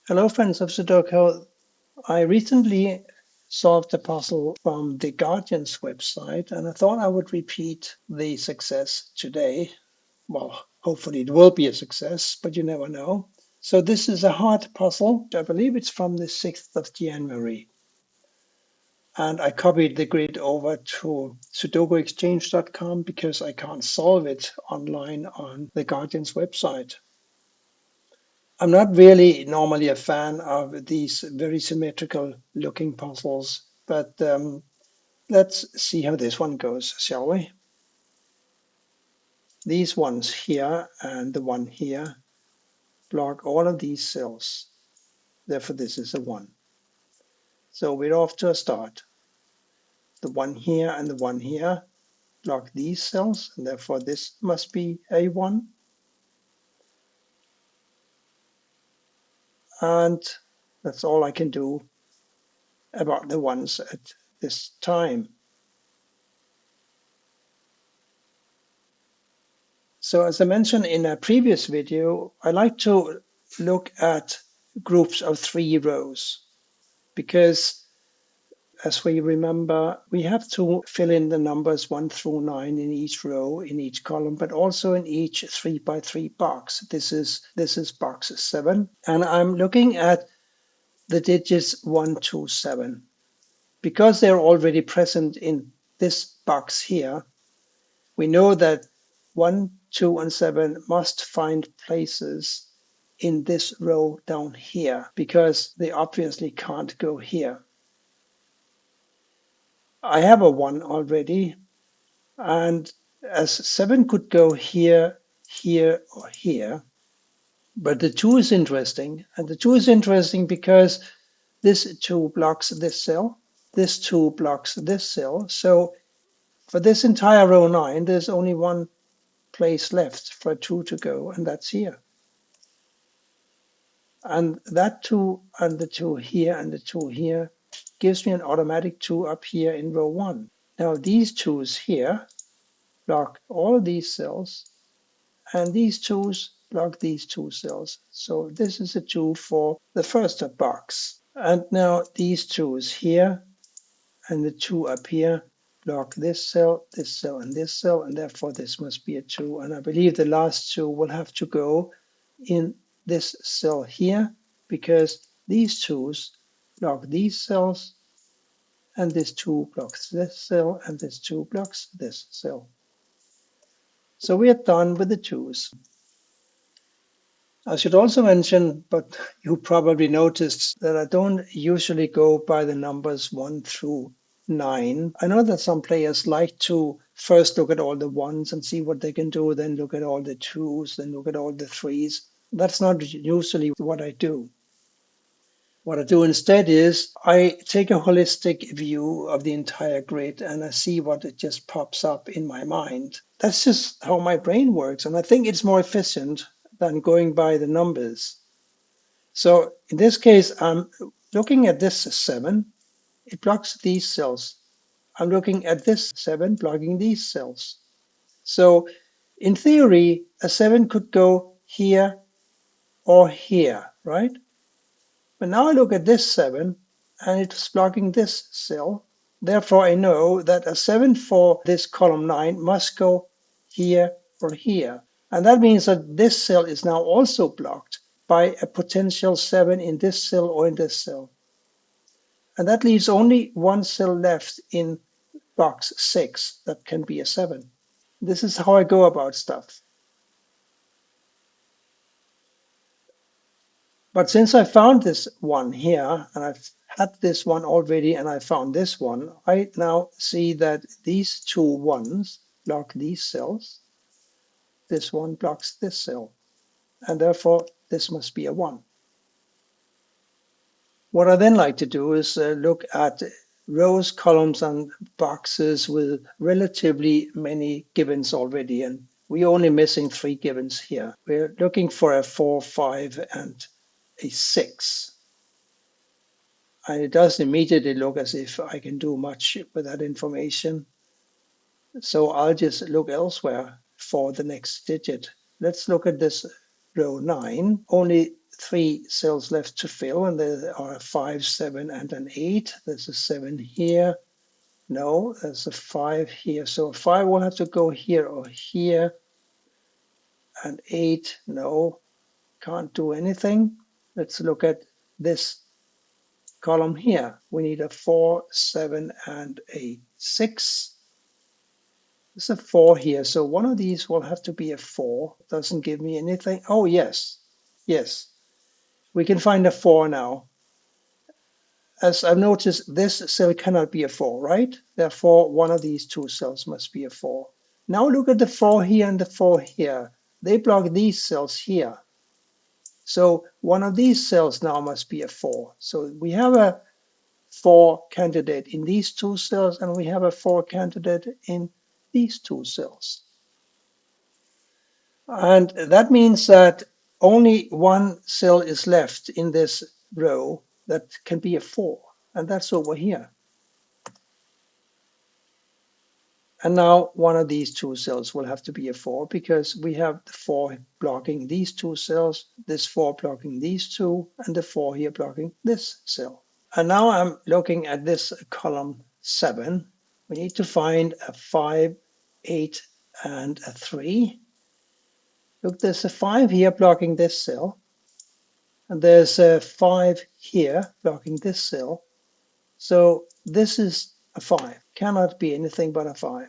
Hello, friends of Sudoku. I recently solved a puzzle from the Guardian's website, and I thought I would repeat the success today. Well, hopefully it will be a success, but you never know. So this is a hard puzzle. I believe it's from the 6th of January. And I copied the grid over to sudokuexchange.com because I can't solve it online on the Guardian's website. I'm not really normally a fan of these very symmetrical looking puzzles, but let's see how this one goes, shall we? These ones here and the one here block all of these cells. Therefore, this is a 1. So we're off to a start. The one here and the one here block these cells, and therefore this must be a 1. And that's all I can do about the ones at this time. So as I mentioned in a previous video, I like to look at groups of 3 rows because as we remember, we have to fill in the numbers 1 through 9 in each row, in each column, but also in each 3 by 3 box. This is box 7, and I'm looking at the digits 1 to 7. Because they're already present in this box here, we know that 1, 2, and 7 must find places in this row down here because they obviously can't go here. I have a 1 already, and as 7 could go here, here, or here, but the 2 is interesting, and the 2 is interesting because this 2 blocks this cell, this 2 blocks this cell, so for this entire row 9, there's only one place left for 2 to go, and that's here. And that 2 and the 2 here and the 2 here gives me an automatic 2 up here in row 1. Now these 2's here block all these cells, and these 2's block these 2 cells. So this is a 2 for the first box. And now these 2's here and the 2 up here block this cell, and this cell, and therefore this must be a 2. And I believe the last 2 will have to go in this cell here because these 2's block these cells, and this 2 blocks this cell, and this 2 blocks this cell. So we are done with the 2's. I should also mention, but you probably noticed that I don't usually go by the numbers 1 through 9. I know that some players like to first look at all the 1's and see what they can do, then look at all the 2's, then look at all the 3's. That's not usually what I do. What I do instead is I take a holistic view of the entire grid and I see what it just pops up in my mind. That's just how my brain works. And I think it's more efficient than going by the numbers. So in this case, I'm looking at this 7. It blocks these cells. I'm looking at this 7 blocking these cells. So in theory, a 7 could go here or here, right? But now I look at this 7 and it's blocking this cell. Therefore, I know that a 7 for this column 9 must go here or here. And that means that this cell is now also blocked by a potential 7 in this cell or in this cell. And that leaves only one cell left in box 6 that can be a 7. This is how I go about stuff. But since I found this one here, and I've had this one already, and I found this one, I now see that these 2 1's block these cells. This one blocks this cell, and therefore this must be a 1. What I then like to do is look at rows, columns, and boxes with relatively many givens already, and we're only missing 3 givens here. We're looking for a 4, 5, and a 6. And it does immediately look as if I can do much with that information. So I'll just look elsewhere for the next digit. Let's look at this row 9. Only 3 cells left to fill, and there are a 5, 7, and an 8. There's a 7 here. No, there's a 5 here. So a 5 will have to go here or here. And 8, no, can't do anything. Let's look at this column here. We need a 4, 7, and a 6. There's a 4 here. So one of these will have to be a 4. Doesn't give me anything. Oh, yes. Yes. We can find a 4 now. As I've noticed, this cell cannot be a 4, right? Therefore, one of these two cells must be a 4. Now look at the 4 here and the 4 here. They block these cells here. So one of these cells now must be a 4. So we have a 4 candidate in these two cells, and we have a 4 candidate in these two cells. And that means that only one cell is left in this row that can be a 4, and that's over here. And now one of these two cells will have to be a 4 because we have the 4 blocking these two cells, this 4 blocking these two, and the 4 here blocking this cell. And now I'm looking at this column 7. We need to find a 5, 8, and a 3. Look, there's a 5 here blocking this cell, and there's a 5 here blocking this cell. So this is a 5. Cannot be anything but a 5.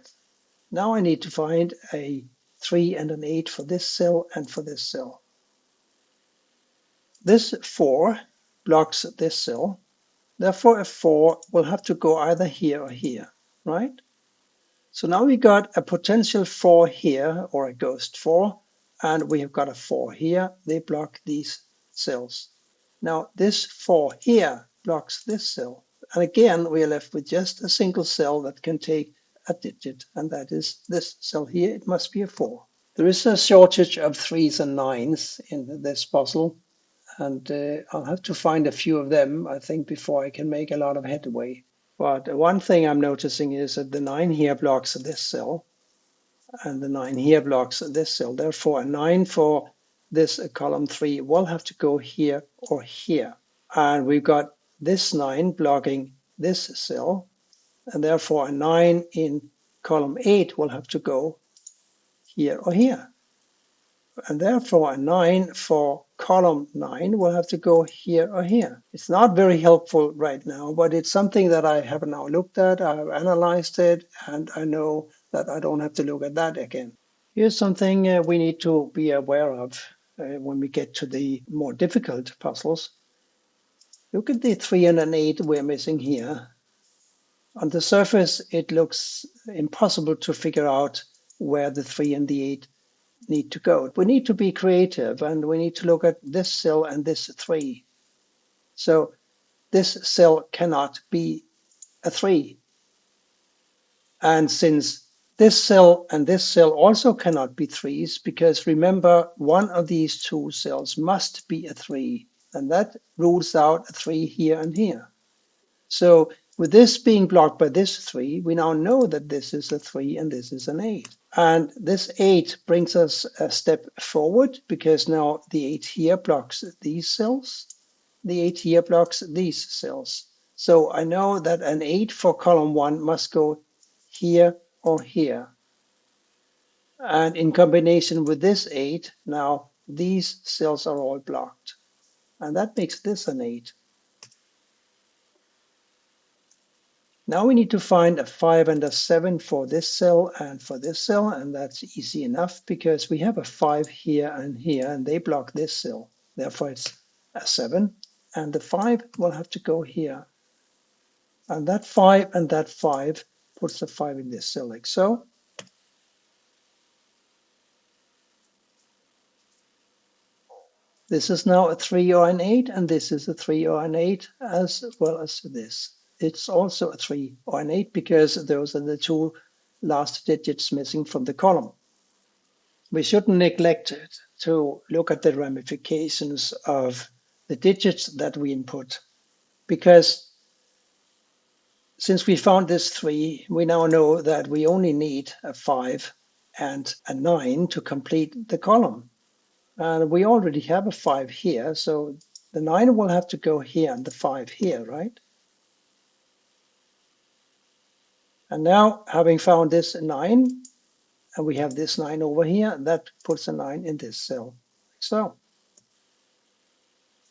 Now I need to find a 3 and an 8 for this cell and for this cell. This 4 blocks this cell. Therefore, a 4 will have to go either here or here, right? So now we got a potential 4 here, or a ghost 4, and we have got a 4 here. They block these cells. Now this 4 here blocks this cell. And again, we are left with just a single cell that can take a digit, and that is this cell here. It must be a 4. There is a shortage of 3s and 9s in this puzzle, and I'll have to find a few of them, I think, before I can make a lot of headway. But one thing I'm noticing is that the 9 here blocks this cell, and the 9 here blocks this cell. Therefore, a 9 for this column 3 will have to go here or here. And we've got this 9 blocking this cell, and therefore a 9 in column 8 will have to go here or here. And therefore a 9 for column 9 will have to go here or here. It's not very helpful right now, but it's something that I have now looked at, I've analyzed it, and I know that I don't have to look at that again. Here's something we need to be aware of when we get to the more difficult puzzles. Look at the 3 and an 8 we're missing here. On the surface, it looks impossible to figure out where the 3 and the 8 need to go. We need to be creative, and we need to look at this cell and this 3. So this cell cannot be a 3. And since this cell and this cell also cannot be 3s, because remember, one of these two cells must be a 3, and that rules out a 3 here and here. So with this being blocked by this 3, we now know that this is a 3 and this is an 8. And this 8 brings us a step forward, because now the 8 here blocks these cells. The 8 here blocks these cells. So I know that an 8 for column 1 must go here or here. And in combination with this 8, now these cells are all blocked. And that makes this an 8. Now we need to find a 5 and a 7 for this cell and for this cell, and that's easy enough because we have a 5 here, and they block this cell. Therefore, it's a 7, and the 5 will have to go here. And that 5 and that 5 puts the 5 in this cell like so. This is now a 3 or an 8, and this is a 3 or an 8 as well as this. It's also a 3 or an 8 because those are the two last digits missing from the column. We shouldn't neglect to look at the ramifications of the digits that we input, because since we found this 3, we now know that we only need a 5 and a 9 to complete the column. And we already have a 5 here, so the 9 will have to go here and the 5 here, right? And now, having found this 9, and we have this 9 over here, that puts a 9 in this cell, like so.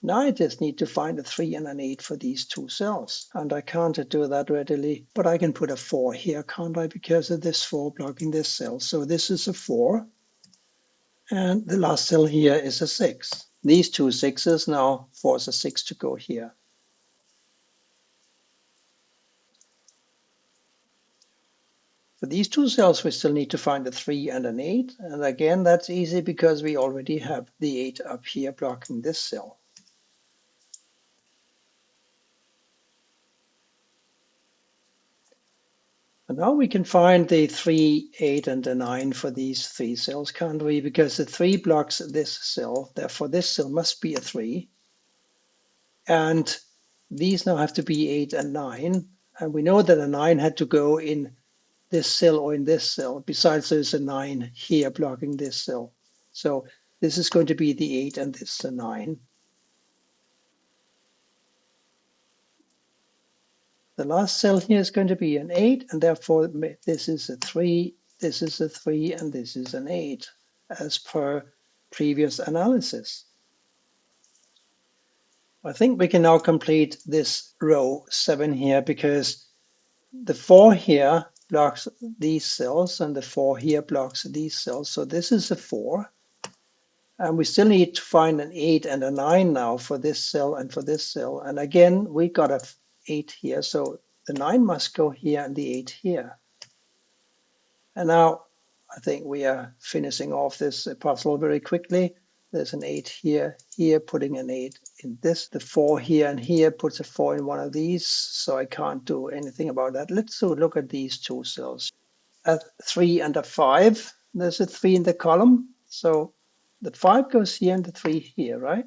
Now I just need to find a 3 and an 8 for these two cells. And I can't do that readily, but I can put a 4 here, can't I? Because of this 4 blocking this cell. So this is a 4. And the last cell here is a 6. These two 6s now force a 6 to go here. For these two cells, we still need to find a 3 and an 8. And again, that's easy because we already have the 8 up here blocking this cell. And now we can find the 3, 8, and the 9 for these three cells, can't we? Because the 3 blocks this cell, therefore this cell must be a 3. And these now have to be 8 and 9. And we know that a 9 had to go in this cell or in this cell. Besides, there's a 9 here blocking this cell. So this is going to be the 8 and this is the 9. The last cell here is going to be an 8, and therefore this is a 3, this is a 3, and this is an 8, as per previous analysis. I think we can now complete this row 7 here, because the 4 here blocks these cells, and the 4 here blocks these cells. So this is a 4. And we still need to find an 8 and a 9 now for this cell and for this cell. And again, we got a 8 here. So the 9 must go here and the 8 here. And now I think we are finishing off this puzzle very quickly. There's an 8 here, here putting an 8 in this. The 4 here and here puts a 4 in one of these. So I can't do anything about that. Let's look at these two cells. A 3 and a 5. There's a 3 in the column. So the 5 goes here and the 3 here, right?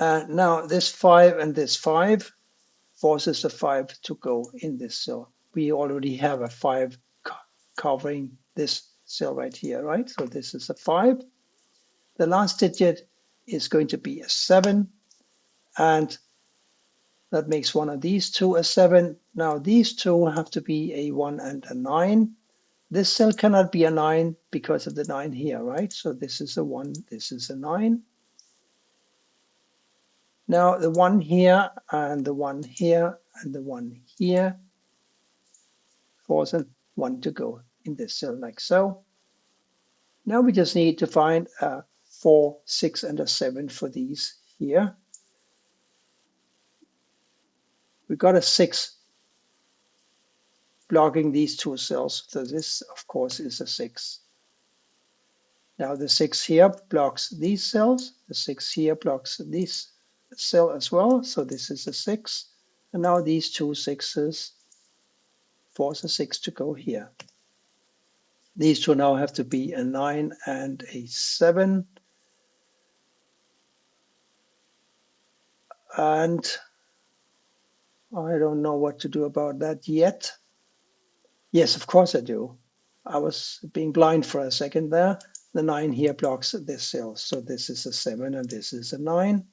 Now this 5 and this 5 forces the 5 to go in this cell. We already have a 5 covering this cell right here, right? So this is a 5. The last digit is going to be a 7, and that makes one of these two a 7. Now these two have to be a 1 and a 9. This cell cannot be a 9 because of the 9 here, right? So this is a 1, this is a 9. Now the 1 here and the 1 here and the 1 here force a 1 to go in this cell like so. Now we just need to find a 4, 6, and a 7 for these here. We got a 6 blocking these two cells, so this of course is a 6. Now the 6 here blocks these cells, the 6 here blocks this cell as well, so this is a 6. And now these two 6s force a 6 to go here. These two now have to be a 9 and a 7. And I don't know what to do about that yet. Yes, of course I do. I was being blind for a second there. The 9 here blocks this cell. So this is a 7 and this is a 9.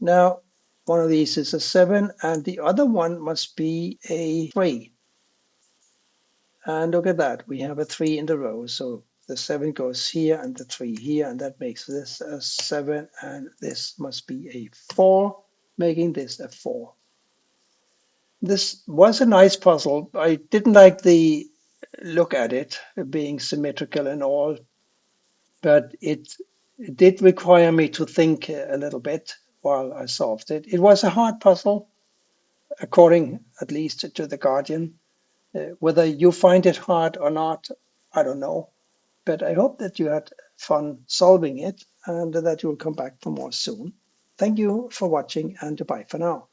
Now, one of these is a 7 and the other one must be a 3. And look at that. We have a 3 in the row. So the 7 goes here and the 3 here, and that makes this a 7, and this must be a 4, making this a 4. This was a nice puzzle. I didn't like the look at it being symmetrical and all, but it did require me to think a little bit while I solved it. It was a hard puzzle, according at least to the Guardian. Whether you find it hard or not, I don't know. But I hope that you had fun solving it and that you'll come back for more soon. Thank you for watching, and goodbye for now.